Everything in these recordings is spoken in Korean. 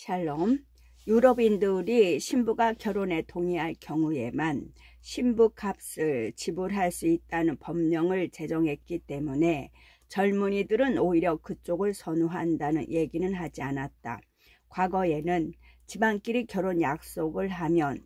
샬롬. 유럽인들이 신부가 결혼에 동의할 경우에만 신부 값을 지불할 수 있다는 법령을 제정했기 때문에 젊은이들은 오히려 그쪽을 선호한다는 얘기는 하지 않았다. 과거에는 집안끼리 결혼 약속을 하면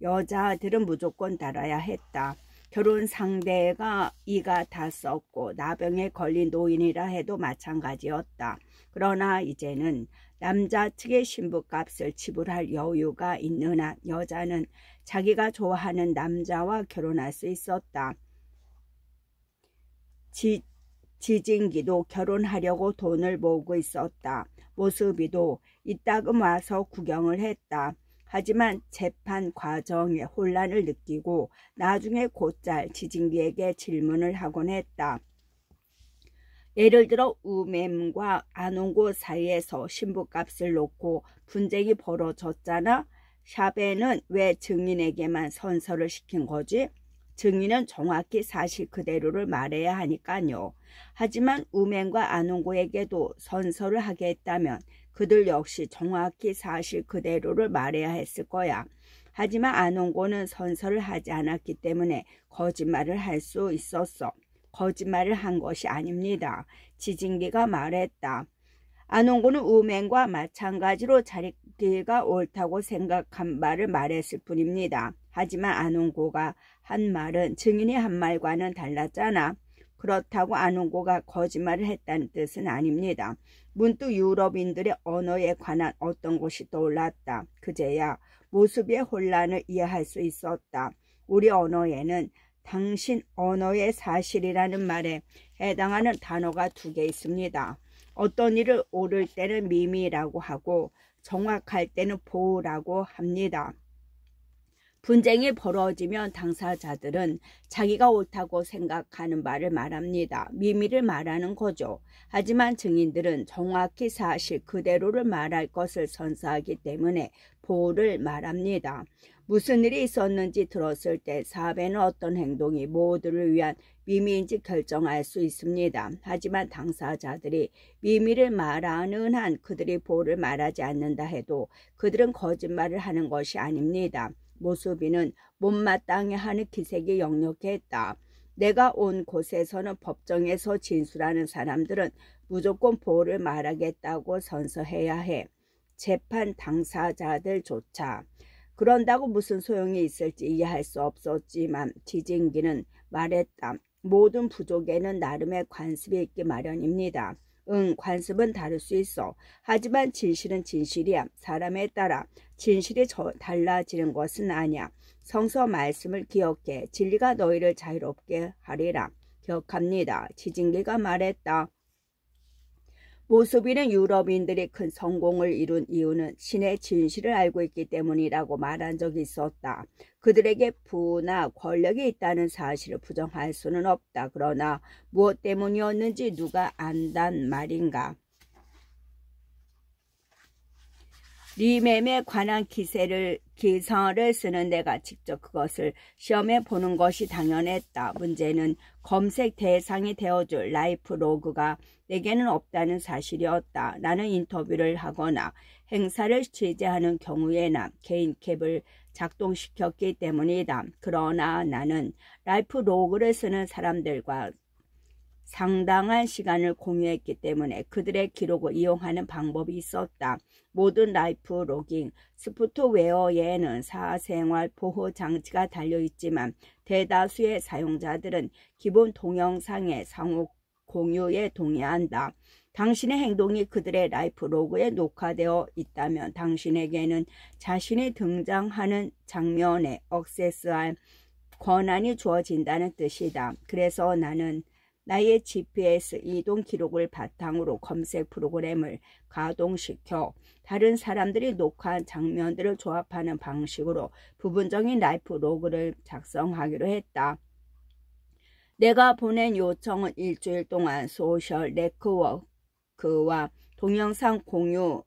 여자들은 무조건 따라야 했다. 결혼 상대가 이가 다 썼고 나병에 걸린 노인이라 해도 마찬가지였다. 그러나 이제는 남자 측의 신부값을 지불할 여유가 있는 한 여자는 자기가 좋아하는 남자와 결혼할 수 있었다. 지진기도 결혼하려고 돈을 모으고 있었다. 모습이도 이따금 와서 구경을 했다. 하지만 재판 과정에 혼란을 느끼고 나중에 곧잘 지진기에게 질문을 하곤 했다. 예를 들어 우맴과 안홍고 사이에서 신부값을 놓고 분쟁이 벌어졌잖아. 샵에는 왜 증인에게만 선서를 시킨 거지? 증인은 정확히 사실 그대로를 말해야 하니까요. 하지만 우맹과 안홍고에게도 선서를 하게 했다면 그들 역시 정확히 사실 그대로를 말해야 했을 거야. 하지만 안홍고는 선서를 하지 않았기 때문에 거짓말을 할 수 있었어. 거짓말을 한 것이 아닙니다. 지진기가 말했다. 안홍고는 우맹과 마찬가지로 자기가 옳다고 생각한 말을 말했을 뿐입니다. 하지만 안홍고가 한 말은 증인이 한 말과는 달랐잖아. 그렇다고 안홍고가 거짓말을 했다는 뜻은 아닙니다. 문득 유럽인들의 언어에 관한 어떤 것이 떠올랐다. 그제야 모습의 혼란을 이해할 수 있었다. 우리 언어에는 당신 언어의 사실이라는 말에 해당하는 단어가 2개 있습니다. 어떤 일을 옳을 때는 미미라고 하고 정확할 때는 보우라고 합니다. 분쟁이 벌어지면 당사자들은 자기가 옳다고 생각하는 말을 말합니다. 미미를 말하는 거죠. 하지만 증인들은 정확히 사실 그대로를 말할 것을 선서하기 때문에 보를 말합니다. 무슨 일이 있었는지 들었을 때 사배는 어떤 행동이 모두를 위한 미미인지 결정할 수 있습니다. 하지만 당사자들이 미미를 말하는 한 그들이 보를 말하지 않는다 해도 그들은 거짓말을 하는 것이 아닙니다. 모수비는 못마땅해 하는 기색이 역력했다. 내가 온 곳에서는 법정에서 진술하는 사람들은 무조건 보를 말하겠다고 선서해야 해. 재판 당사자들조차. 그런다고 무슨 소용이 있을지 이해할 수 없었지만 지진기는 말했다. 모든 부족에는 나름의 관습이 있기 마련입니다. 관습은 다를 수 있어. 하지만 진실은 진실이야. 사람에 따라 진실이 달라지는 것은 아니야. 성서 말씀을 기억해. 진리가 너희를 자유롭게 하리라. 기억합니다. 지진기가 말했다. 모수비는 유럽인들이 큰 성공을 이룬 이유는 신의 진실을 알고 있기 때문이라고 말한 적이 있었다. 그들에게 부나 권력이 있다는 사실을 부정할 수는 없다. 그러나 무엇 때문이었는지 누가 안단 말인가. 리멤에 관한 기서를 쓰는 내가 직접 그것을 시험해 보는 것이 당연했다. 문제는 검색 대상이 되어줄 라이프 로그가 내게는 없다는 사실이었다. 나는 인터뷰를 하거나 행사를 취재하는 경우에나 개인 캡을 작동시켰기 때문이다. 그러나 나는 라이프 로그를 쓰는 사람들과 상당한 시간을 공유했기 때문에 그들의 기록을 이용하는 방법이 있었다. 모든 라이프 로깅 소프트웨어에는 사생활 보호 장치가 달려있지만 대다수의 사용자들은 기본 동영상의 상호 공유에 동의한다. 당신의 행동이 그들의 라이프 로그에 녹화되어 있다면 당신에게는 자신이 등장하는 장면에 액세스할 권한이 주어진다는 뜻이다. 그래서 나는 나의 GPS 이동 기록을 바탕으로 검색 프로그램을 가동시켜 다른 사람들이 녹화한 장면들을 조합하는 방식으로 부분적인 라이프 로그를 작성하기로 했다. 내가 보낸 요청은 일주일 동안 소셜 네트워크와 동영상 공유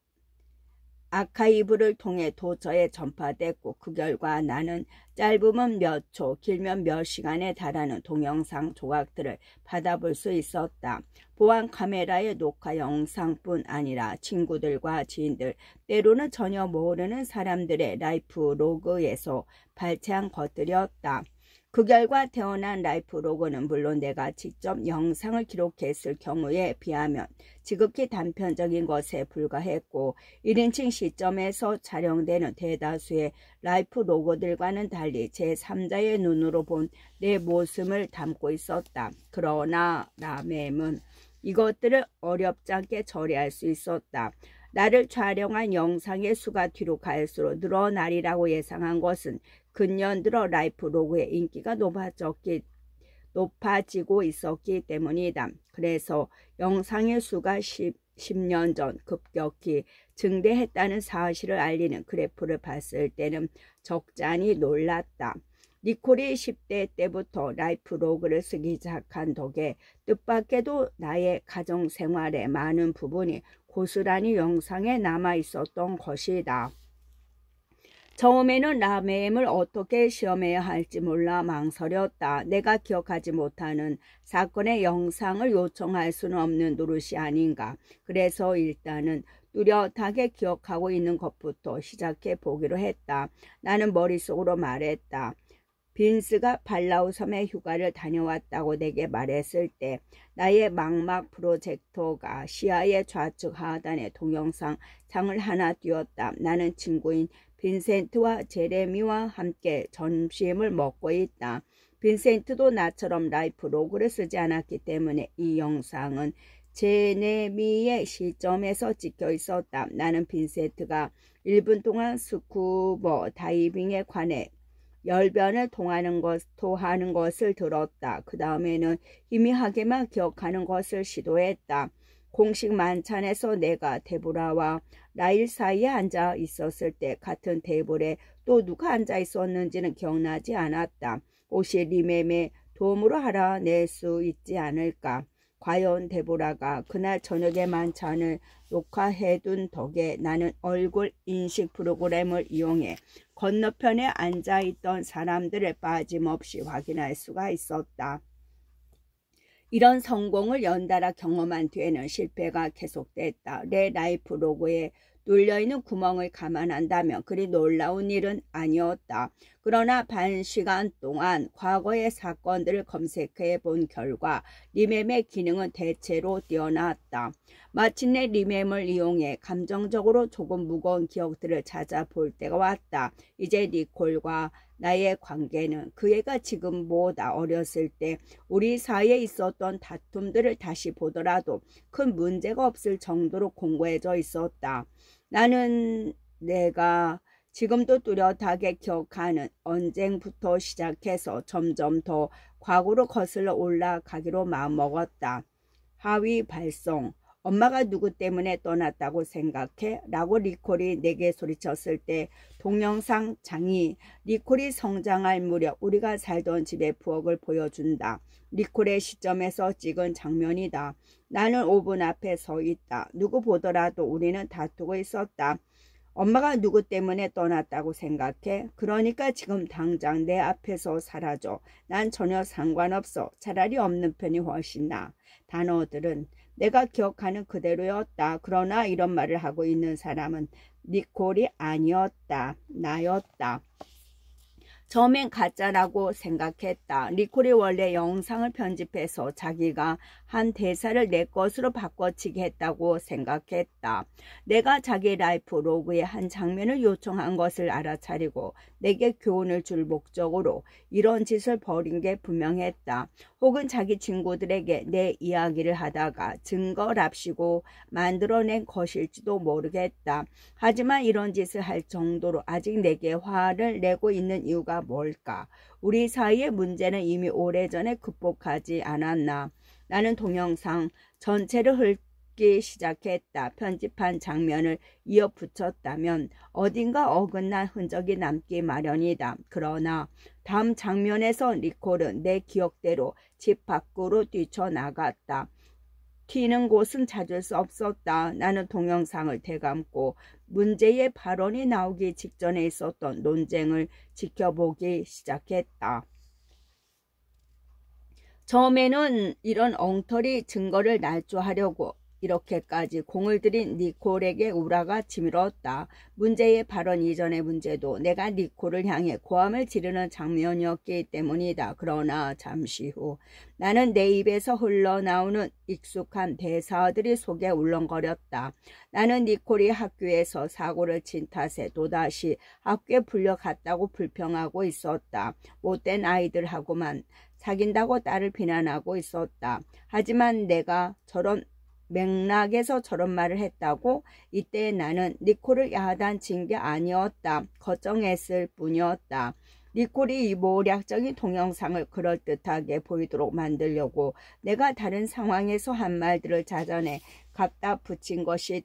아카이브를 통해 도처에 전파됐고 그 결과 나는 짧으면 몇 초, 길면 몇 시간에 달하는 동영상 조각들을 받아볼 수 있었다. 보안 카메라의 녹화 영상뿐 아니라 친구들과 지인들, 때로는 전혀 모르는 사람들의 라이프 로그에서 발췌한 것들이었다. 그 결과 태어난 라이프 로그는 물론 내가 직접 영상을 기록했을 경우에 비하면 지극히 단편적인 것에 불과했고 1인칭 시점에서 촬영되는 대다수의 라이프 로그들과는 달리 제3자의 눈으로 본 내 모습을 담고 있었다. 그러나 라멤은 이것들을 어렵지 않게 처리할 수 있었다. 나를 촬영한 영상의 수가 뒤로 갈수록 늘어나리라고 예상한 것은 근년 들어 라이프 로그의 인기가 높아지고 있었기 때문이다. 그래서 영상의 수가 10년 전 급격히 증대했다는 사실을 알리는 그래프를 봤을 때는 적잖이 놀랐다. 니콜이 10대 때부터 라이프 로그를 쓰기 시작한 덕에 뜻밖에도 나의 가정생활의 많은 부분이 고스란히 영상에 남아 있었던 것이다. 처음에는 라멤을 어떻게 시험해야 할지 몰라 망설였다. 내가 기억하지 못하는 사건의 영상을 요청할 수는 없는 노릇이 아닌가. 그래서 일단은 뚜렷하게 기억하고 있는 것부터 시작해 보기로 했다. 나는 머릿속으로 말했다. 빈스가 발라우 섬에 휴가를 다녀왔다고 내게 말했을 때 나의 망막 프로젝터가 시야의 좌측 하단에 동영상 창을 하나 띄웠다. 나는 친구인 빈센트와 제레미와 함께 점심을 먹고 있다. 빈센트도 나처럼 라이프 로그를 쓰지 않았기 때문에 이 영상은 제레미의 시점에서 찍혀 있었다. 나는 빈센트가 1분 동안 스쿠버 다이빙에 관해 열변을 토하는 것을 들었다. 그 다음에는 희미하게만 기억하는 것을 시도했다. 공식 만찬에서 내가 데보라와 라일 사이에 앉아 있었을 때 같은 테이블에 또 누가 앉아 있었는지는 기억나지 않았다. 혹시 리멤의 도움으로 알아낼 수 있지 않을까? 과연 데보라가 그날 저녁의 만찬을 녹화해둔 덕에 나는 얼굴 인식 프로그램을 이용해 건너편에 앉아있던 사람들을 빠짐없이 확인할 수가 있었다. 이런 성공을 연달아 경험한 뒤에는 실패가 계속됐다. 내 라이프 로그에 뚫려있는 구멍을 감안한다면 그리 놀라운 일은 아니었다. 그러나 반 시간 동안 과거의 사건들을 검색해 본 결과 리멤의 기능은 대체로 뛰어났다. 마침내 리멤을 이용해 감정적으로 조금 무거운 기억들을 찾아볼 때가 왔다. 이제 니콜과 나의 관계는 그 애가 지금보다 어렸을 때 우리 사이에 있었던 다툼들을 다시 보더라도 큰 문제가 없을 정도로 공고해져 있었다. 나는 내가 지금도 뚜렷하게 기억하는 언쟁부터 시작해서 점점 더 과거로 거슬러 올라가기로 마음먹었다. 하위 발송. 엄마가 누구 때문에 떠났다고 생각해? 라고 니콜이 내게 소리쳤을 때 동영상 장이 니콜이 성장할 무렵 우리가 살던 집의 부엌을 보여준다. 니콜의 시점에서 찍은 장면이다. 나는 오븐 앞에 서 있다. 누구 보더라도 우리는 다투고 있었다. 엄마가 누구 때문에 떠났다고 생각해? 그러니까 지금 당장 내 앞에서 사라져. 난 전혀 상관없어. 차라리 없는 편이 훨씬 나아. 단어들은 내가 기억하는 그대로였다. 그러나 이런 말을 하고 있는 사람은 니콜이 아니었다. 나였다. 처음엔 가짜라고 생각했다. 니콜이 원래 영상을 편집해서 자기가 한 대사를 내 것으로 바꿔치기 했다고 생각했다. 내가 자기 라이프 로그의 한 장면을 요청한 것을 알아차리고 내게 교훈을 줄 목적으로 이런 짓을 벌인 게 분명했다. 혹은 자기 친구들에게 내 이야기를 하다가 증거랍시고 만들어낸 것일지도 모르겠다. 하지만 이런 짓을 할 정도로 아직 내게 화를 내고 있는 이유가 뭘까? 우리 사이의 문제는 이미 오래전에 극복하지 않았나? 나는 동영상 전체를 훑기 시작했다. 편집한 장면을 이어 붙였다면 어딘가 어긋난 흔적이 남기 마련이다. 그러나 다음 장면에서 니콜은 내 기억대로 집 밖으로 뛰쳐나갔다. 튀는 곳은 찾을 수 없었다. 나는 동영상을 되감고 문제의 발언이 나오기 직전에 있었던 논쟁을 지켜보기 시작했다. 처음에는 이런 엉터리 증거를 날조하려고 이렇게까지 공을 들인 니콜에게 우라가 치밀었다. 문제의 발언 이전의 문제도 내가 니콜을 향해 고함을 지르는 장면이었기 때문이다. 그러나 잠시 후 나는 내 입에서 흘러나오는 익숙한 대사들이 속에 울렁거렸다. 나는 니콜이 학교에서 사고를 친 탓에 또다시 학교에 불려갔다고 불평하고 있었다. 못된 아이들하고만 사귄다고 딸을 비난하고 있었다. 하지만 내가 저런 맥락에서 저런 말을 했다고? 이때 나는 니콜을 야단친 게 아니었다. 걱정했을 뿐이었다. 니콜이 이 모략적인 동영상을 그럴듯하게 보이도록 만들려고 내가 다른 상황에서 한 말들을 자전에 갖다 붙인 것이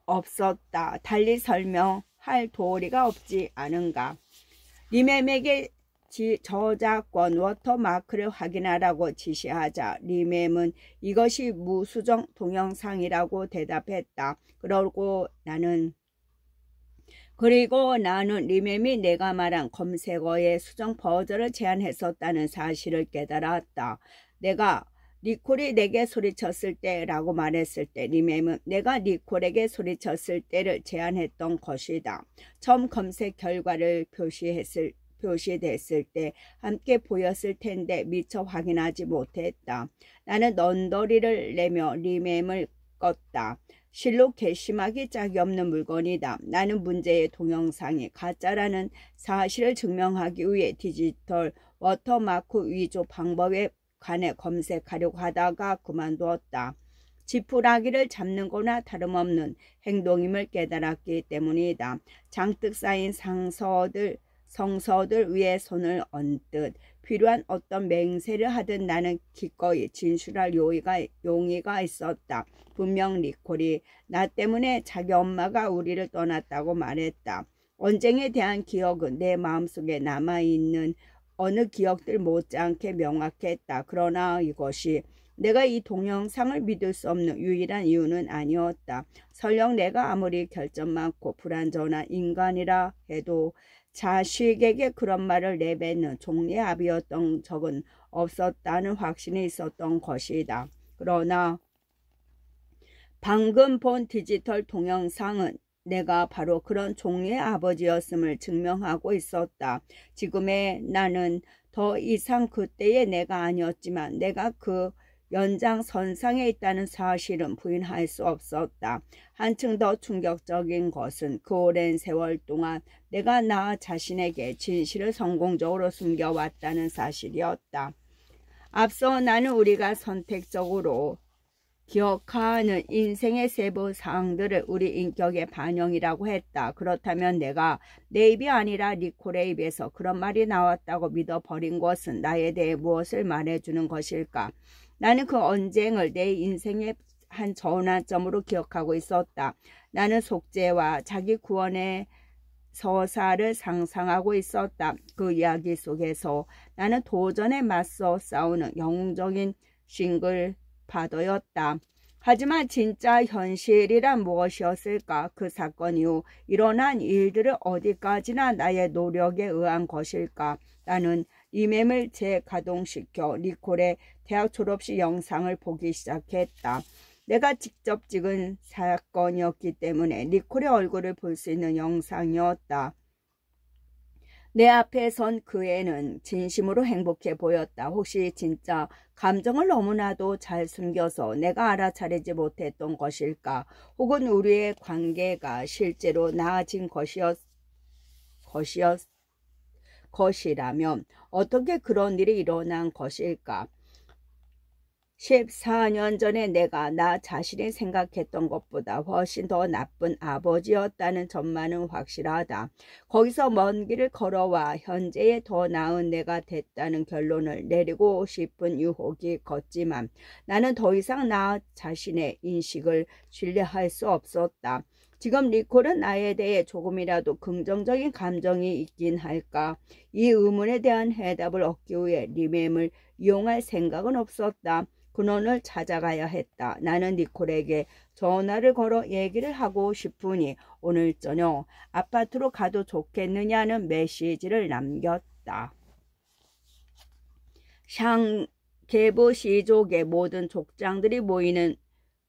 틀림없었다. 달리 설명할 도리가 없지 않은가. 리멤에게 저작권 워터마크를 확인하라고 지시하자 리멤은 이것이 무수정 동영상이라고 대답했다. 그리고 나는 리멤이 내가 말한 검색어의 수정 버전을 제안했었다는 사실을 깨달았다. 내가 니콜이 내게 소리쳤을 때라고 말했을 때 리멤은 내가 니콜에게 소리쳤을 때를 제안했던 것이다. 처음 검색 결과를 표시됐을 때 함께 보였을 텐데 미처 확인하지 못했다. 나는 넌더리를 내며 리멤을 껐다. 실로 괘씸하기 짝이 없는 물건이다. 나는 문제의 동영상이 가짜라는 사실을 증명하기 위해 디지털 워터마크 위조 방법에 관해 검색하려고 하다가 그만두었다. 지푸라기를 잡는 거나 다름없는 행동임을 깨달았기 때문이다. 잔뜩 쌓인 성서들 위에 손을 얹듯 필요한 어떤 맹세를 하듯 나는 기꺼이 진술할 용의가 있었다. 분명 니콜이 나 때문에 자기 엄마가 우리를 떠났다고 말했다. 언쟁에 대한 기억은 내 마음속에 남아있는 어느 기억들 못지않게 명확했다. 그러나 이것이 내가 이 동영상을 믿을 수 없는 유일한 이유는 아니었다. 설령 내가 아무리 결점 많고 불완전한 인간이라 해도 자식에게 그런 말을 내뱉는 종류의 아비였던 적은 없었다는 확신이 있었던 것이다. 그러나 방금 본 디지털 동영상은 내가 바로 그런 종류의 아버지였음을 증명하고 있었다. 지금의 나는 더 이상 그때의 내가 아니었지만 내가 그 연장선상에 있다는 사실은 부인할 수 없었다. 한층 더 충격적인 것은 그 오랜 세월 동안 내가 나 자신에게 진실을 성공적으로 숨겨왔다는 사실이었다. 앞서 나는 우리가 선택적으로 기억하는 인생의 세부 사항들을 우리 인격의 반영이라고 했다. 그렇다면 내가 내 입이 아니라 니콜의 입에서 그런 말이 나왔다고 믿어버린 것은 나에 대해 무엇을 말해주는 것일까? 나는 그 언쟁을 내 인생의 한 전환점으로 기억하고 있었다. 나는 속죄와 자기 구원의 서사를 상상하고 있었다. 그 이야기 속에서 나는 도전에 맞서 싸우는 영웅적인 싱글파더였다. 하지만 진짜 현실이란 무엇이었을까? 그 사건 이후 일어난 일들은 어디까지나 나의 노력에 의한 것일까? 나는 리멤을 재가동시켜 니콜의 대학 졸업식 영상을 보기 시작했다. 내가 직접 찍은 사건이었기 때문에 니콜의 얼굴을 볼 수 있는 영상이었다. 내 앞에 선 그 애는 진심으로 행복해 보였다. 혹시 진짜 감정을 너무나도 잘 숨겨서 내가 알아차리지 못했던 것일까? 혹은 우리의 관계가 실제로 나아진 것이라면 어떻게 그런 일이 일어난 것일까? 14년 전에 내가 나 자신이 생각했던 것보다 훨씬 더 나쁜 아버지였다는 점만은 확실하다. 거기서 먼 길을 걸어와 현재의 더 나은 내가 됐다는 결론을 내리고 싶은 유혹이 컸지만 나는 더 이상 나 자신의 인식을 신뢰할 수 없었다. 지금 니콜은 나에 대해 조금이라도 긍정적인 감정이 있긴 할까? 이 의문에 대한 해답을 얻기 위해 리멤을 이용할 생각은 없었다. 근원을 찾아가야 했다. 나는 니콜에게 전화를 걸어 얘기를 하고 싶으니 오늘 저녁 아파트로 가도 좋겠느냐는 메시지를 남겼다. 샹게부 시족의 모든 족장들이 모이는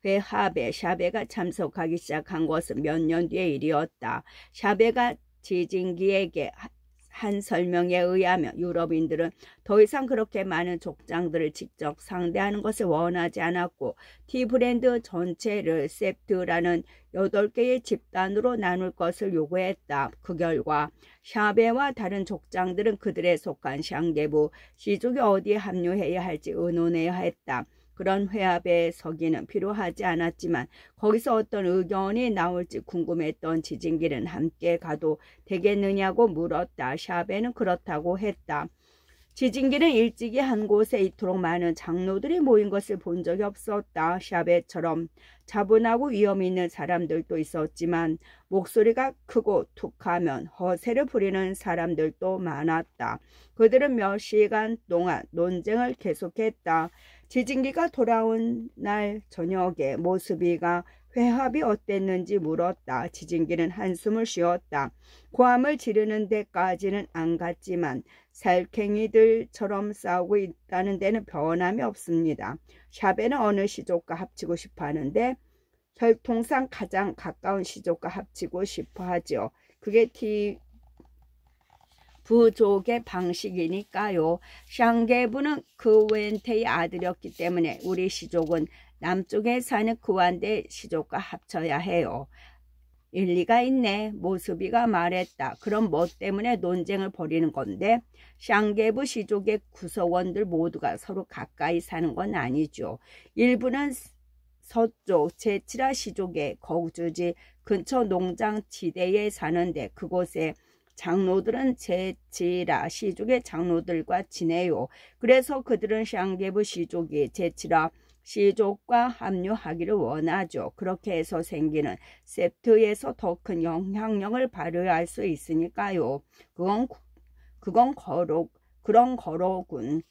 회합에 샤베가 참석하기 시작한 것은 몇 년 뒤의 일이었다. 샤베가 지진기에게 한 설명에 의하면 유럽인들은 더 이상 그렇게 많은 족장들을 직접 상대하는 것을 원하지 않았고 티브랜드 전체를 셉트라는 8개의 집단으로 나눌 것을 요구했다. 그 결과 샤베와 다른 족장들은 그들에 속한 샹게부 시족이 어디에 합류해야 할지 의논해야 했다. 그런 회합에 서기는 필요하지 않았지만 거기서 어떤 의견이 나올지 궁금했던 지진기는 함께 가도 되겠느냐고 물었다. 샤베는 그렇다고 했다. 지진기는 일찍이 한 곳에 이토록 많은 장로들이 모인 것을 본 적이 없었다. 샤베처럼 차분하고 위험 있는 사람들도 있었지만 목소리가 크고 툭하면 허세를 부리는 사람들도 많았다. 그들은 몇 시간 동안 논쟁을 계속했다. 지진기가 돌아온 날 저녁에 모스비가 회합이 어땠는지 물었다. 지진기는 한숨을 쉬었다. 고함을 지르는 데까지는 안 갔지만 살쾡이들처럼 싸우고 있다는 데는 변함이 없습니다. 샤베는 어느 시족과 합치고 싶어 하는데 혈통상 가장 가까운 시족과 합치고 싶어 하죠. 그게 부족의 방식이니까요. 샹게부는 그웬테의 아들이었기 때문에 우리 시족은 남쪽에 사는 그완데 시족과 합쳐야 해요. 일리가 있네. 모스비가 말했다. 그럼 뭐 때문에 논쟁을 벌이는 건데? 샹게부 시족의 구성원들 모두가 서로 가까이 사는 건 아니죠. 일부는 서쪽 제치라 시족의 거주지 근처 농장 지대에 사는데 그곳에 장로들은 제치라 시족의 장로들과 지내요. 그래서 그들은 샹게부 시족이 제치라 시족과 합류하기를 원하죠. 그렇게 해서 생기는 셉트에서 더 큰 영향력을 발휘할 수 있으니까요. 그런 거로군.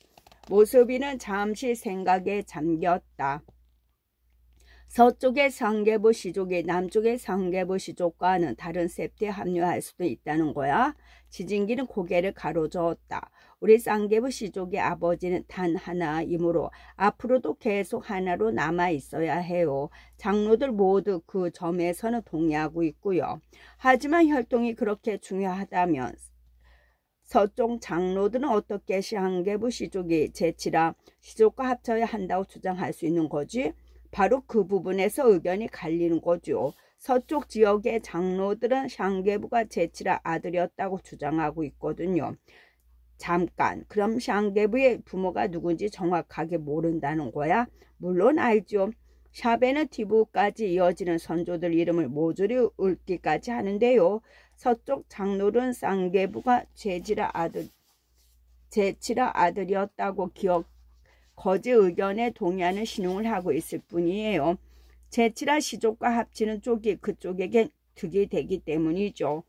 모스비는 잠시 생각에 잠겼다. 서쪽의 상계부 시족이 남쪽의 상계부 시족과는 다른 셉트에 합류할 수도 있다는 거야. 지진기는 고개를 가로저었다. 우리 상계부 시족의 아버지는 단 하나이므로 앞으로도 계속 하나로 남아 있어야 해요. 장로들 모두 그 점에서는 동의하고 있고요. 하지만 혈통이 그렇게 중요하다면 서쪽 장로들은 어떻게 상계부 시족이 제치라 시족과 합쳐야 한다고 주장할 수 있는 거지? 바로 그 부분에서 의견이 갈리는 거죠. 서쪽 지역의 장로들은 샹게부가 제치라 아들이었다고 주장하고 있거든요. 잠깐, 그럼 샹게부의 부모가 누군지 정확하게 모른다는 거야? 물론 알죠. 샤베는 티브까지 이어지는 선조들 이름을 모조리 읊기까지 하는데요. 서쪽 장로는 샹게부가 제치라 아들이었다고 거짓 의견에 동의하는 신용을 하고 있을 뿐이에요. 제치라 시족과 합치는 쪽이 그쪽에겐 득이 되기 때문이죠.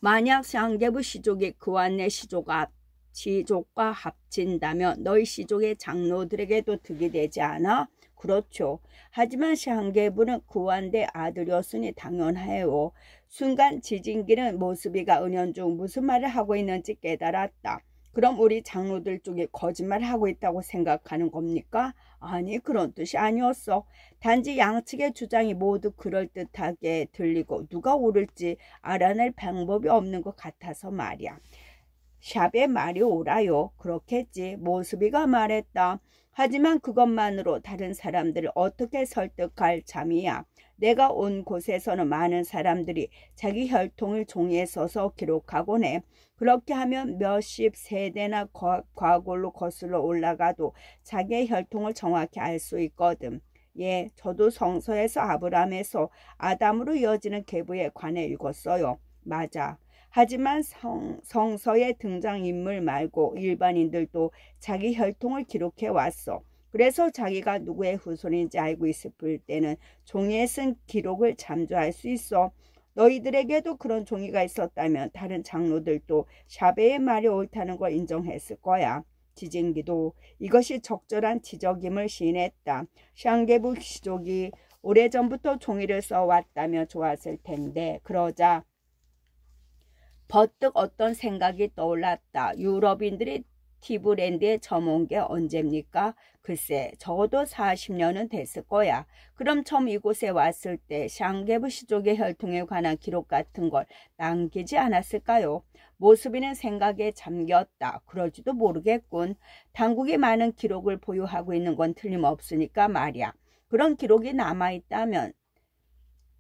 만약 샹게부 시족이 그완내 시족과 합친다면 너희 시족의 장로들에게도 득이 되지 않아? 그렇죠. 하지만 샹게부는 그완대 아들이었으니 당연해요. 순간 지진기는 모스비가 은연중 무슨 말을 하고 있는지 깨달았다. 그럼 우리 장로들 쪽이 거짓말하고 있다고 생각하는 겁니까? 아니, 그런 뜻이 아니었어. 단지 양측의 주장이 모두 그럴듯하게 들리고 누가 옳을지 알아낼 방법이 없는 것 같아서 말이야. 샵의 말이 옳아요. 그렇겠지. 모스비가 말했다. 하지만 그것만으로 다른 사람들을 어떻게 설득할 참이야. 내가 온 곳에서는 많은 사람들이 자기 혈통을 종이에 써서 기록하곤 해. 그렇게 하면 몇십 세대나 과거로 거슬러 올라가도 자기의 혈통을 정확히 알 수 있거든. 예, 저도 성서에서 아브라함에서 아담으로 이어지는 계보에 관해 읽었어요. 맞아. 하지만 성서의 등장인물 말고 일반인들도 자기 혈통을 기록해 왔어. 그래서 자기가 누구의 후손인지 알고 있을 때는 종이에 쓴 기록을 참조할 수 있어. 너희들에게도 그런 종이가 있었다면 다른 장로들도 샤베의 말이 옳다는 걸 인정했을 거야. 지진기도 이것이 적절한 지적임을 시인했다. 샹게부 시족이 오래전부터 종이를 써왔다며 좋았을 텐데 그러자 버뜩 어떤 생각이 떠올랐다. 유럽인들이 티브랜드에 처음 게 언제입니까? 글쎄 적어도 40년은 됐을 거야. 그럼 처음 이곳에 왔을 때 샹게부 시족의 혈통에 관한 기록 같은 걸 남기지 않았을까요? 모습이는 생각에 잠겼다. 그럴지도 모르겠군. 당국이 많은 기록을 보유하고 있는 건 틀림없으니까 말이야. 그런 기록이 남아있다면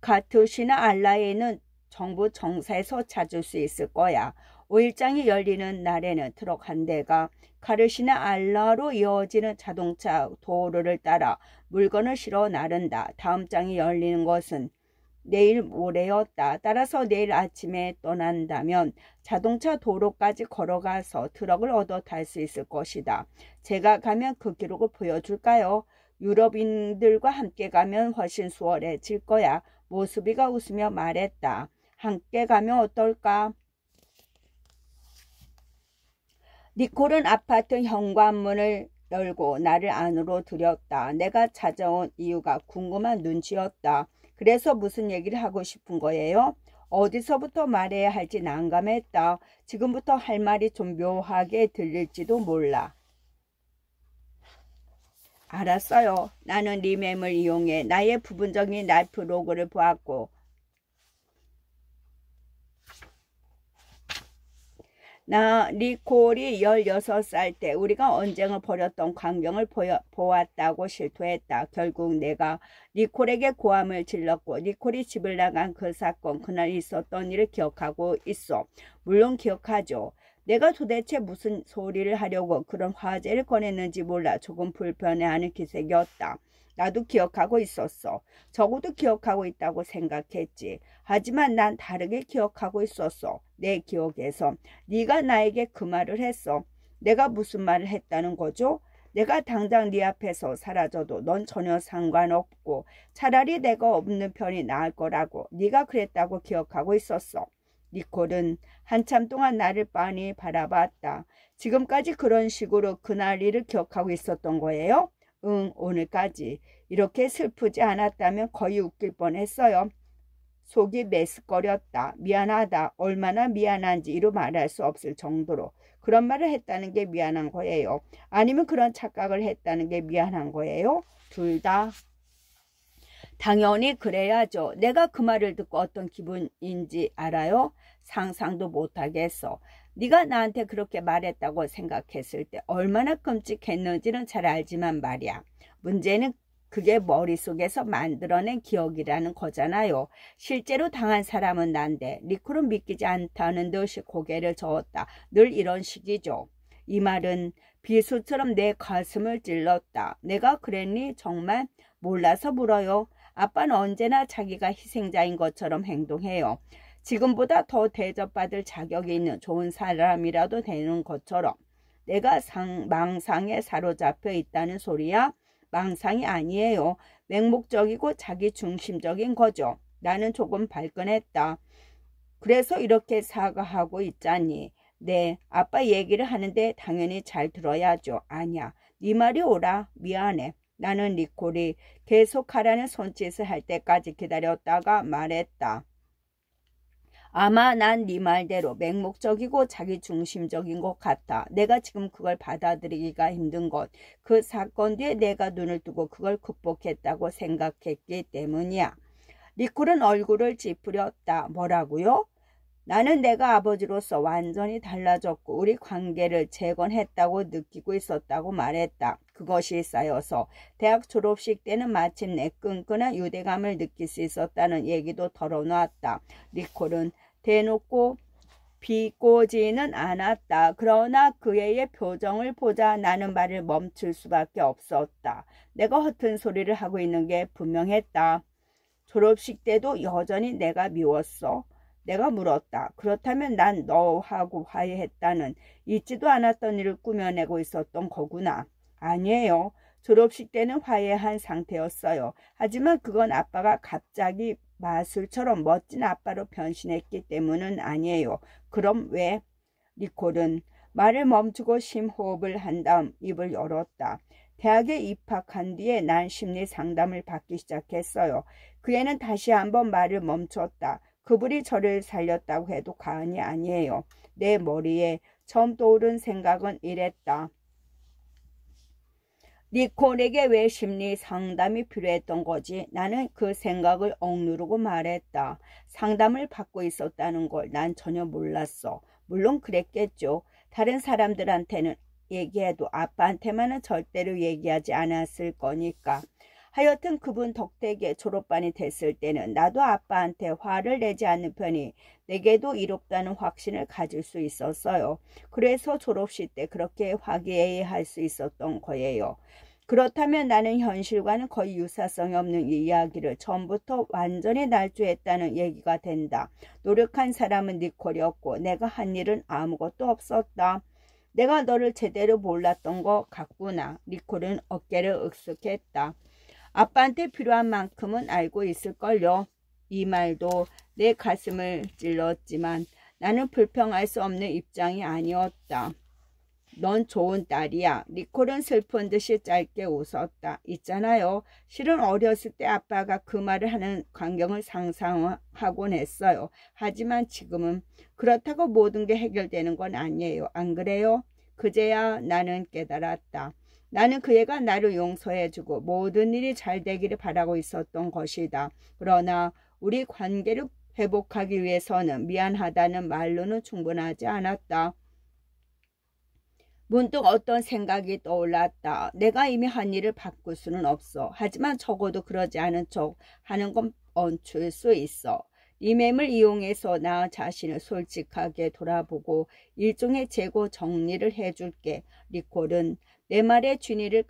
카투시나 알라에는 정부 정사에서 찾을 수 있을 거야. 5일장이 열리는 날에는 트럭 한 대가 카르시나 알라로 이어지는 자동차 도로를 따라 물건을 실어 나른다. 다음 장이 열리는 것은 내일 모레였다. 따라서 내일 아침에 떠난다면 자동차 도로까지 걸어가서 트럭을 얻어 탈 수 있을 것이다. 제가 가면 그 기록을 보여줄까요? 유럽인들과 함께 가면 훨씬 수월해질 거야. 모스비가 웃으며 말했다. 함께 가면 어떨까? 니콜은 아파트 현관문을 열고 나를 안으로 들였다. 내가 찾아온 이유가 궁금한 눈치였다. 그래서 무슨 얘기를 하고 싶은 거예요? 어디서부터 말해야 할지 난감했다. 지금부터 할 말이 좀 묘하게 들릴지도 몰라. 알았어요. 나는 리멤을 이용해 나의 부분적인 라이프 로그를 보았고 니콜이 16살 때 우리가 언쟁을 벌였던 광경을 보았다고 실토했다. 결국 내가 니콜에게 고함을 질렀고 니콜이 집을 나간 그 사건, 그날 있었던 일을 기억하고 있어. 물론 기억하죠. 내가 도대체 무슨 소리를 하려고 그런 화제를 꺼냈는지 몰라 조금 불편해하는 기색이었다. 나도 기억하고 있었어. 적어도 기억하고 있다고 생각했지. 하지만 난 다르게 기억하고 있었어. 내 기억에서 네가 나에게 그 말을 했어. 내가 무슨 말을 했다는 거죠? 내가 당장 네 앞에서 사라져도 넌 전혀 상관없고 차라리 내가 없는 편이 나을 거라고 네가 그랬다고 기억하고 있었어. 니콜은 한참 동안 나를 빤히 바라봤다. 지금까지 그런 식으로 그날 일을 기억하고 있었던 거예요? 응, 오늘까지. 이렇게 슬프지 않았다면 거의 웃길 뻔했어요. 속이 메스꺼렸다. 미안하다. 얼마나 미안한지 이루 말할 수 없을 정도로 그런 말을 했다는 게 미안한 거예요. 아니면 그런 착각을 했다는 게 미안한 거예요. 둘 다. 당연히 그래야죠. 내가 그 말을 듣고 어떤 기분인지 알아요? 상상도 못하겠어. 네가 나한테 그렇게 말했다고 생각했을 때 얼마나 끔찍했는지는 잘 알지만 말이야. 문제는 그게 머릿속에서 만들어낸 기억이라는 거잖아요. 실제로 당한 사람은 난데 니콜은 믿기지 않다는 듯이 고개를 저었다. 늘 이런 식이죠. 이 말은 비수처럼 내 가슴을 찔렀다. 내가 그랬니? 정말 몰라서 물어요. 아빠는 언제나 자기가 희생자인 것처럼 행동해요. 지금보다 더 대접받을 자격이 있는 좋은 사람이라도 되는 것처럼. 내가 망상에 사로잡혀 있다는 소리야? 망상이 아니에요. 맹목적이고 자기중심적인 거죠. 나는 조금 발끈했다. 그래서 이렇게 사과하고 있잖니. 네, 아빠 얘기를 하는데 당연히 잘 들어야죠. 아니야, 네 말이 옳아. 미안해. 나는 니콜이 계속하라는 손짓을 할 때까지 기다렸다가 말했다. 아마 난 네 말대로 맹목적이고 자기중심적인 것 같아. 내가 지금 그걸 받아들이기가 힘든 것. 그 사건 뒤에 내가 눈을 뜨고 그걸 극복했다고 생각했기 때문이야. 니콜은 얼굴을 찌푸렸다. 뭐라고요? 나는 내가 아버지로서 완전히 달라졌고 우리 관계를 재건했다고 느끼고 있었다고 말했다. 그것이 쌓여서 대학 졸업식 때는 마침내 끈끈한 유대감을 느낄 수 있었다는 얘기도 털어놓았다. 니콜은 대놓고 비꼬지는 않았다. 그러나 그의 표정을 보자 나는 말을 멈출 수밖에 없었다. 내가 허튼 소리를 하고 있는 게 분명했다. 졸업식 때도 여전히 내가 미웠어. 내가 물었다. 그렇다면 난 너하고 화해했다는 잊지도 않았던 일을 꾸며내고 있었던 거구나. 아니에요. 졸업식 때는 화해한 상태였어요. 하지만 그건 아빠가 갑자기 마술처럼 멋진 아빠로 변신했기 때문은 아니에요. 그럼 왜? 니콜은 말을 멈추고 심호흡을 한 다음 입을 열었다. 대학에 입학한 뒤에 난 심리 상담을 받기 시작했어요. 그 애는 다시 한번 말을 멈췄다. 그분이 저를 살렸다고 해도 과언이 아니에요. 내 머리에 처음 떠오른 생각은 이랬다. 니콜에게 왜 심리 상담이 필요했던 거지? 나는 그 생각을 억누르고 말했다. 상담을 받고 있었다는 걸 난 전혀 몰랐어. 물론 그랬겠죠. 다른 사람들한테는 얘기해도 아빠한테만은 절대로 얘기하지 않았을 거니까. 하여튼 그분 덕택에 졸업반이 됐을 때는 나도 아빠한테 화를 내지 않는 편이 내게도 이롭다는 확신을 가질 수 있었어요. 그래서 졸업식 때 그렇게 화기애애할 수 있었던 거예요. 그렇다면 나는 현실과는 거의 유사성이 없는 이 이야기를 처음부터 완전히 날조했다는 얘기가 된다. 노력한 사람은 니콜이었고 내가 한 일은 아무것도 없었다. 내가 너를 제대로 몰랐던 것 같구나. 니콜은 어깨를 으쓱했다. 아빠한테 필요한 만큼은 알고 있을걸요. 이 말도 내 가슴을 찔렀지만 나는 불평할 수 없는 입장이 아니었다. 넌 좋은 딸이야. 니콜은 슬픈 듯이 짧게 웃었다. 있잖아요. 실은 어렸을 때 아빠가 그 말을 하는 광경을 상상하곤 했어요. 하지만 지금은 그렇다고 모든 게 해결되는 건 아니에요. 안 그래요? 그제야 나는 깨달았다. 나는 그 애가 나를 용서해주고 모든 일이 잘 되기를 바라고 있었던 것이다. 그러나 우리 관계를 회복하기 위해서는 미안하다는 말로는 충분하지 않았다. 문득 어떤 생각이 떠올랐다. 내가 이미 한 일을 바꿀 수는 없어. 하지만 적어도 그러지 않은 척 하는 건 멈출 수 있어. 이 맴을 이용해서 나 자신을 솔직하게 돌아보고 일종의 재고 정리를 해줄게. 니콜은 내 말에 진위를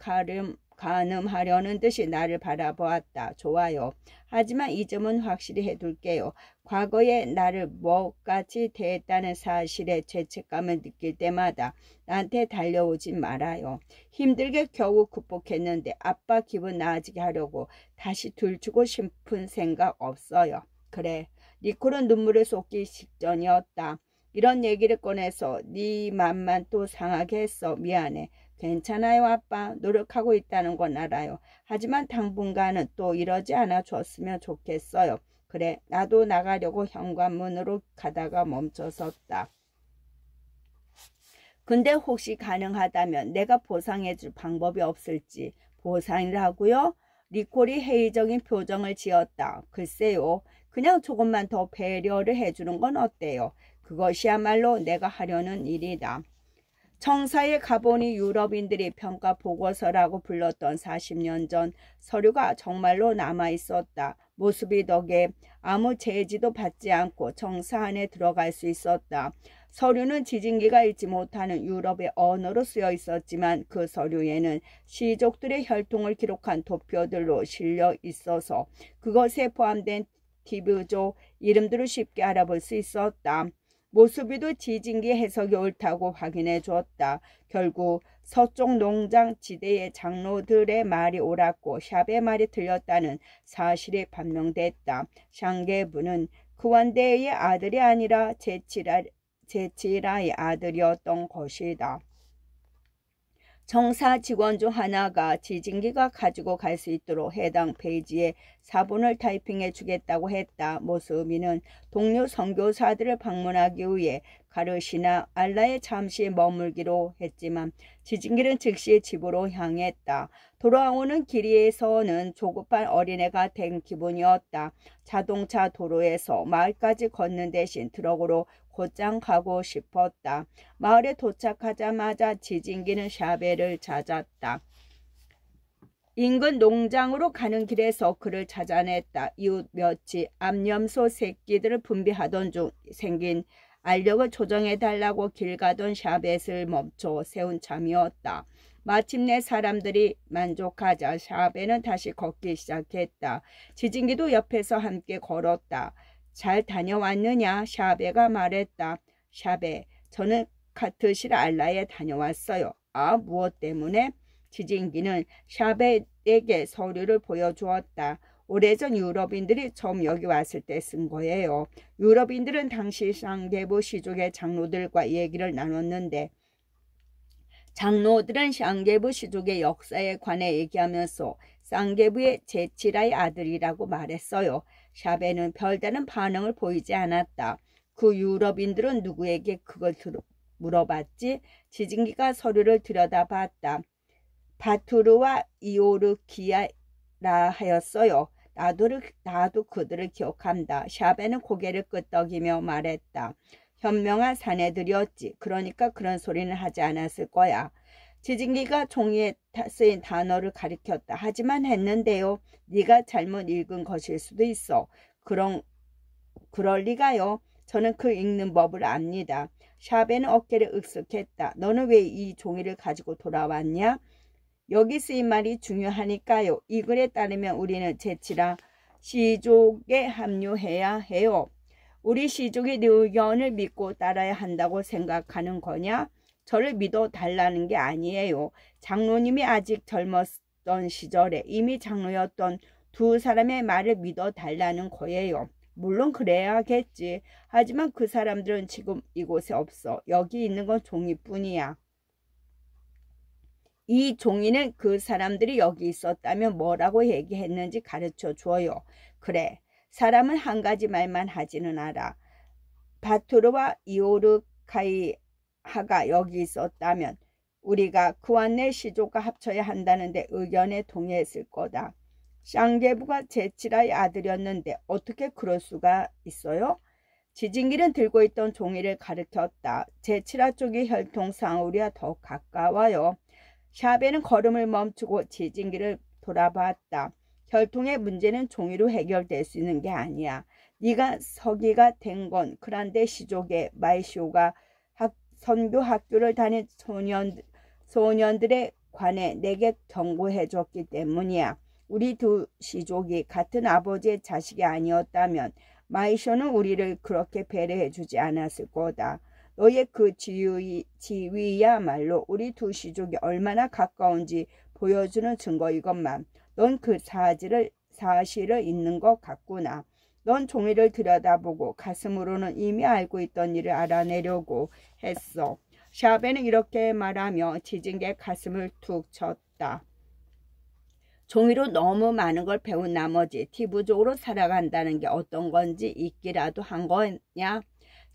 가늠하려는 듯이 나를 바라보았다. 좋아요. 하지만 이 점은 확실히 해둘게요. 과거에 나를 뭐같이 대했다는 사실에 죄책감을 느낄 때마다 나한테 달려오지 말아요. 힘들게 겨우 극복했는데 아빠 기분 나아지게 하려고 다시 들추고 싶은 생각 없어요. 그래. 니콜은 눈물을 쏟기 직전이었다. 이런 얘기를 꺼내서 네 맘만 또 상하게 했어. 미안해. 괜찮아요 아빠. 노력하고 있다는 건 알아요. 하지만 당분간은 또 이러지 않아 줬으면 좋겠어요. 그래 나도 나가려고 현관문으로 가다가 멈춰섰다. 근데 혹시 가능하다면 내가 보상해줄 방법이 없을지. 보상이라고요? 니콜이 회의적인 표정을 지었다. 글쎄요. 그냥 조금만 더 배려를 해주는 건 어때요? 그것이야말로 내가 하려는 일이다. 청사에 가보니 유럽인들이 평가 보고서라고 불렀던 40년 전 서류가 정말로 남아있었다. 모습이 덕에 아무 제지도 받지 않고 청사 안에 들어갈 수 있었다. 서류는 지진기가 읽지 못하는 유럽의 언어로 쓰여 있었지만 그 서류에는 시족들의 혈통을 기록한 도표들로 실려 있어서 그것에 포함된 티브조 이름들을 쉽게 알아볼 수 있었다. 모수비도 지진기 해석이 옳다고 확인해 주었다. 결국 서쪽 농장 지대의 장로들의 말이 옳았고 샵의 말이 틀렸다는 사실이 판명됐다. 샹게부는 크완데의 아들이 아니라 제치라의 아들이었던 것이다. 청사 직원 중 하나가 지진기가 가지고 갈 수 있도록 해당 페이지에 사본을 타이핑해 주겠다고 했다. 모스미는 동료 선교사들을 방문하기 위해 가르시나 알라에 잠시 머물기로 했지만 지진기는 즉시 집으로 향했다. 돌아오는 길에서는 조급한 어린애가 된 기분이었다. 자동차 도로에서 마을까지 걷는 대신 트럭으로 곧장 가고 싶었다. 마을에 도착하자마자 지진기는 샤베를 찾았다. 인근 농장으로 가는 길에서 그를 찾아냈다. 이웃 몇이 암염소 새끼들을 분비하던 중 생긴 알력을 조정해달라고 길 가던 샤벳을 멈춰 세운 참이었다. 마침내 사람들이 만족하자 샤베는 다시 걷기 시작했다. 지진기도 옆에서 함께 걸었다. 잘 다녀왔느냐? 샤베가 말했다. 샤베, 저는 카트실 알라에 다녀왔어요. 아, 무엇 때문에? 지진기는 샤베에게 서류를 보여주었다. 오래전 유럽인들이 처음 여기 왔을 때 쓴 거예요. 유럽인들은 당시 샹게부 시족의 장로들과 얘기를 나눴는데 장로들은 샹게부 시족의 역사에 관해 얘기하면서 샹게부의 제치라의 아들이라고 말했어요. 샤베는 별다른 반응을 보이지 않았다. 그 유럽인들은 누구에게 그걸 물어봤지? 지진기가 서류를 들여다봤다. 바투르와 이오르기아라 하였어요. 나도 그들을 기억한다. 샤베는 고개를 끄덕이며 말했다. 현명한 사내들이었지. 그러니까 그런 소리는 하지 않았을 거야. 지진기가 종이에 쓰인 단어를 가리켰다. 하지만 했는데요. 네가 잘못 읽은 것일 수도 있어. 그럴 리가요. 저는 그 읽는 법을 압니다. 샤베는 어깨를 으쓱했다. 너는 왜 이 종이를 가지고 돌아왔냐? 여기 쓰인 말이 중요하니까요. 이 글에 따르면 우리는 제치라 시족에 합류해야 해요. 우리 시족이 네 의견을 믿고 따라야 한다고 생각하는 거냐? 저를 믿어 달라는 게 아니에요. 장로님이 아직 젊었던 시절에 이미 장로였던 두 사람의 말을 믿어 달라는 거예요. 물론 그래야겠지. 하지만 그 사람들은 지금 이곳에 없어. 여기 있는 건 종이뿐이야. 이 종이는 그 사람들이 여기 있었다면 뭐라고 얘기했는지 가르쳐 줘요. 그래, 사람은 한 가지 말만 하지는 않아. 바투르와 이오르카이하가 여기 있었다면 우리가 그와 내 시족과 합쳐야 한다는데 의견에 동의했을 거다. 샹게부가 제치라의 아들이었는데 어떻게 그럴 수가 있어요? 지진기는 들고 있던 종이를 가리켰다. 제치라 쪽이 혈통상으로야 더 가까워요. 샤베는 걸음을 멈추고 지진기를 돌아봤다. 혈통의 문제는 종이로 해결될 수 있는 게 아니야. 네가 서기가 된 건 그란데 시족의 마이쇼가 선교 학교를 다닌 소년들에 관해 내게 경고해 줬기 때문이야. 우리 두 시족이 같은 아버지의 자식이 아니었다면 마이쇼는 우리를 그렇게 배려해 주지 않았을 거다. 너의 그 지위야말로 우리 두 시족이 얼마나 가까운지 보여주는 증거이건만 넌 그 사실을 잊는 것 같구나. 넌 종이를 들여다보고 가슴으로는 이미 알고 있던 일을 알아내려고 했어. 샤베는 이렇게 말하며 지진기의 가슴을 툭 쳤다. 종이로 너무 많은 걸 배운 나머지 티부족으로 살아간다는 게 어떤 건지 잊기라도 한 거냐?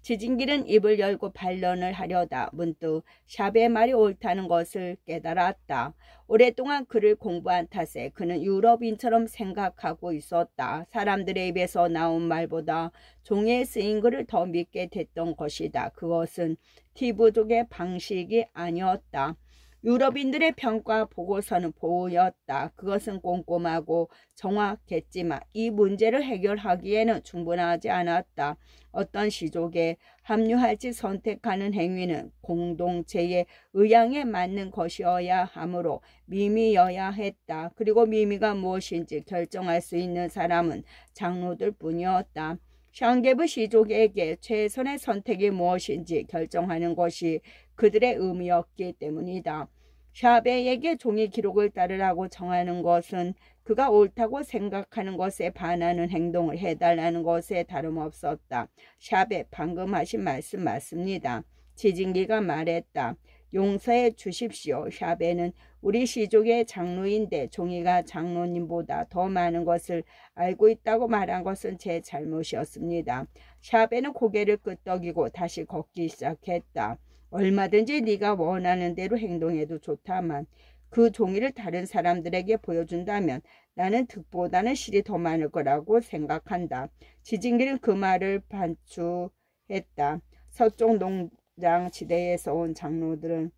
지진기는 입을 열고 반론을 하려다 문득 샤베의 말이 옳다는 것을 깨달았다. 오랫동안 글을 공부한 탓에 그는 유럽인처럼 생각하고 있었다. 사람들의 입에서 나온 말보다 종이에 쓰인 글을 더 믿게 됐던 것이다. 그것은 티부족의 방식이 아니었다. 유럽인들의 평가 보고서는 보였다. 그것은 꼼꼼하고 정확했지만 이 문제를 해결하기에는 충분하지 않았다. 어떤 시족에 합류할지 선택하는 행위는 공동체의 의향에 맞는 것이어야 하므로 미미여야 했다. 그리고 미미가 무엇인지 결정할 수 있는 사람은 장로들 뿐이었다. 샹게부 시족에게 최선의 선택이 무엇인지 결정하는 것이 그들의 의무였기 때문이다. 샤베에게 종이 기록을 따르라고 정하는 것은 그가 옳다고 생각하는 것에 반하는 행동을 해달라는 것에 다름없었다. 샤베, 방금 하신 말씀 맞습니다. 지진기가 말했다. 용서해 주십시오. 샤베는 우리 시족의 장로인데 종이가 장로님보다 더 많은 것을 알고 있다고 말한 것은 제 잘못이었습니다. 샤베는 고개를 끄덕이고 다시 걷기 시작했다. 얼마든지 네가 원하는 대로 행동해도 좋다만 그 종이를 다른 사람들에게 보여준다면 나는 득보다는 실이 더 많을 거라고 생각한다. 지진기는 그 말을 반추했다. 서쪽 농장 지대에서 온 장로들은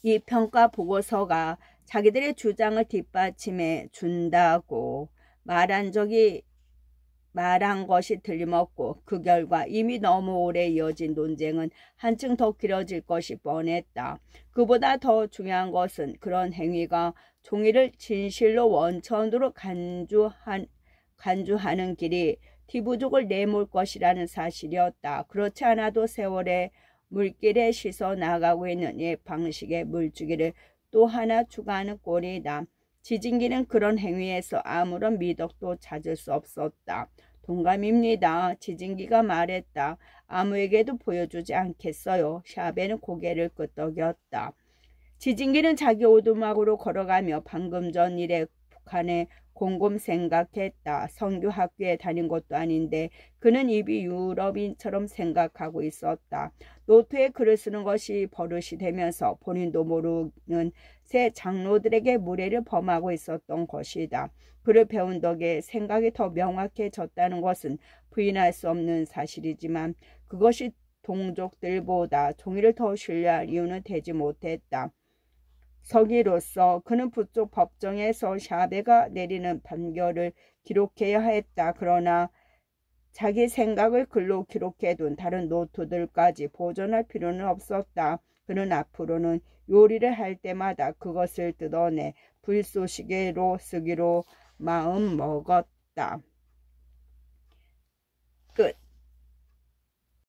이 평가 보고서가 자기들의 주장을 뒷받침해 준다고 말한 것이 틀림없고 그 결과 이미 너무 오래 이어진 논쟁은 한층 더 길어질 것이 뻔했다. 그보다 더 중요한 것은 그런 행위가 종이를 진실로 원천으로 간주하는 길이 티부족을 내몰 것이라는 사실이었다. 그렇지 않아도 세월의 물길에 씻어 나가고 있는 이 방식의 물주기를 또 하나 추가하는 꼴이다. 지진기는 그런 행위에서 아무런 미덕도 찾을 수 없었다. 동감입니다. 지진기가 말했다. 아무에게도 보여주지 않겠어요. 샤베는 고개를 끄덕였다. 지진기는 자기 오두막으로 걸어가며 방금 전 일에 북한에 곰곰 생각했다. 성교학교에 다닌 것도 아닌데 그는 입이 유럽인처럼 생각하고 있었다. 노트에 글을 쓰는 것이 버릇이 되면서 본인도 모르는 새 장로들에게 무례를 범하고 있었던 것이다. 글을 배운 덕에 생각이 더 명확해졌다는 것은 부인할 수 없는 사실이지만 그것이 동족들보다 종이를 더 신뢰할 이유는 되지 못했다. 서기로서 그는 부쪽 법정에서 샤베가 내리는 판결을 기록해야 했다. 그러나 자기 생각을 글로 기록해둔 다른 노트들까지 보존할 필요는 없었다. 그는 앞으로는 요리를 할 때마다 그것을 뜯어내 불쏘시개로 쓰기로 마음 먹었다.